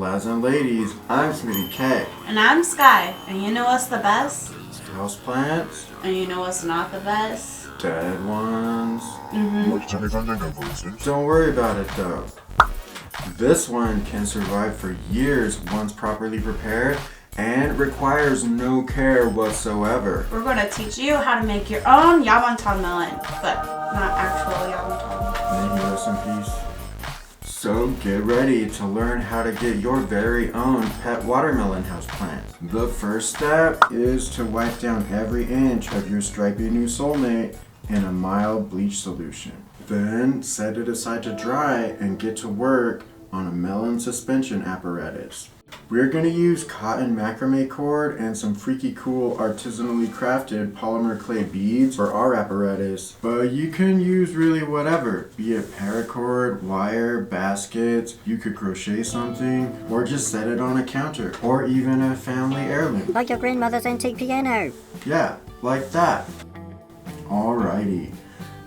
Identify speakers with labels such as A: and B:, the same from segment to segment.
A: Lads and ladies, I'm Smitty K.
B: And I'm Sky. And you know what's the best?
A: Houseplants.
B: And you know what's not the best?
A: Dead ones.
C: Like Tommy Fandango, for instance.
A: Don't worry about it though. This one can survive for years once properly prepared and requires no care whatsoever.
B: We're going to teach you how to make your own Yabonton melon, but not actual Yabonton.
A: May he rest in peace. So get ready to learn how to get your very own pet watermelon houseplant. The first step is to wipe down every inch of your stripy new soulmate in a mild bleach solution. Then set it aside to dry and get to work on a melon suspension apparatus. We're going to use cotton macrame cord and some freaky cool artisanally crafted polymer clay beads for our apparatus, but you can use really whatever, be it paracord, wire, baskets, you could crochet something, or just set it on a counter, or even a family heirloom.
D: Like your grandmother's antique piano.
A: Yeah, like that. Alrighty,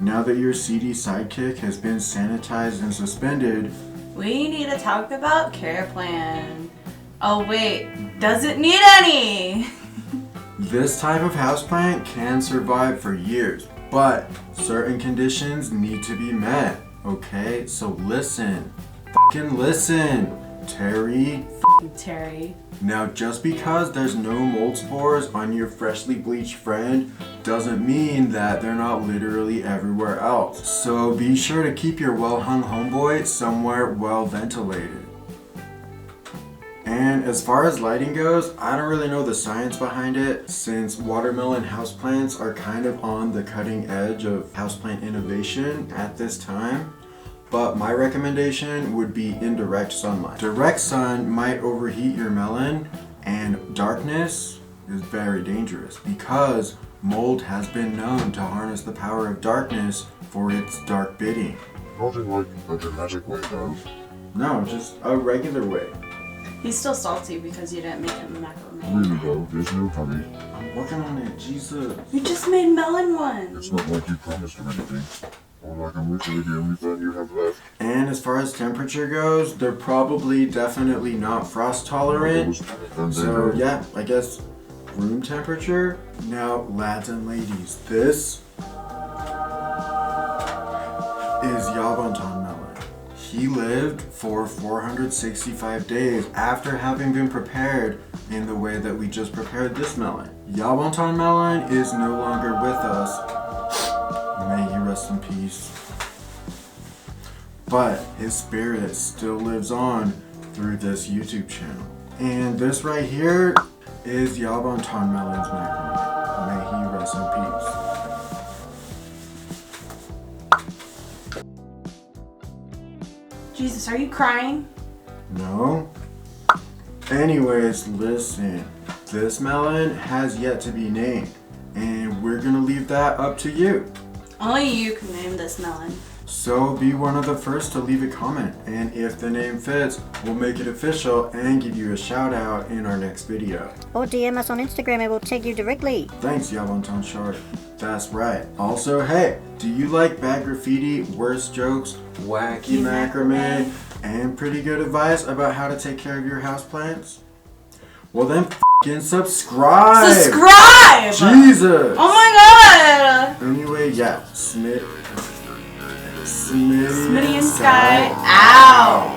A: now that your CD sidekick has been sanitized and suspended,
B: We need to talk about care plan. Oh wait, does it need any?
A: this type of houseplant can survive for years, but certain conditions need to be met. Okay, so listen. Fucking listen, Terry.
B: Terry.
A: Now, just because there's no mold spores on your freshly bleached friend doesn't mean that they're not literally everywhere else. So be sure to keep your well-hung homeboy somewhere well ventilated. And as far as lighting goes, I don't really know the science behind it, since watermelon houseplants are kind of on the cutting edge of houseplant innovation at this time. But my recommendation would be indirect sunlight. Direct sun might overheat your melon, and darkness is very dangerous because mold has been known to harness the power of darkness for its dark bidding.
C: Not in like a dramatic way though.
A: No, just a regular way.
B: He's still salty because you didn't make him macrame.
C: Really though, there's no Tommy.
A: I'm working on it, Jesus.
B: You just made melon ones.
C: It's not like you promised or anything. Or like I'm literally the only fan you have left.
A: And as far as temperature goes, they're probably definitely not frost tolerant. So yeah, I guess room temperature. Now, lads and ladies, this is Yabonton Melon. He lived for 465 days after having been prepared in the way that we just prepared this melon. Yabonton Melon is no longer with us. May he rest in peace. But his spirit still lives on through this YouTube channel. And this right here is Yabonton Melon's macrame. May he rest in peace.
B: Jesus, are you crying?
A: No? Anyways, listen. This melon has yet to be named. And we're gonna leave that up to you.
B: Only you can name this melon.
A: So be one of the first to leave a comment, and if the name fits, we'll make it official and give you a shout out in our next video.
D: Or DM us on Instagram and we'll tag you directly.
A: Thanks, Yabonton Shark. That's right. Also, hey, do you like bad graffiti, worse jokes, wacky macrame, and pretty good advice about how to take care of your houseplants? Well then, f***ing subscribe!
B: Subscribe!
A: Jesus!
B: Oh my god!
A: Anyway, yeah, Smitty
B: Smitty and Sky out!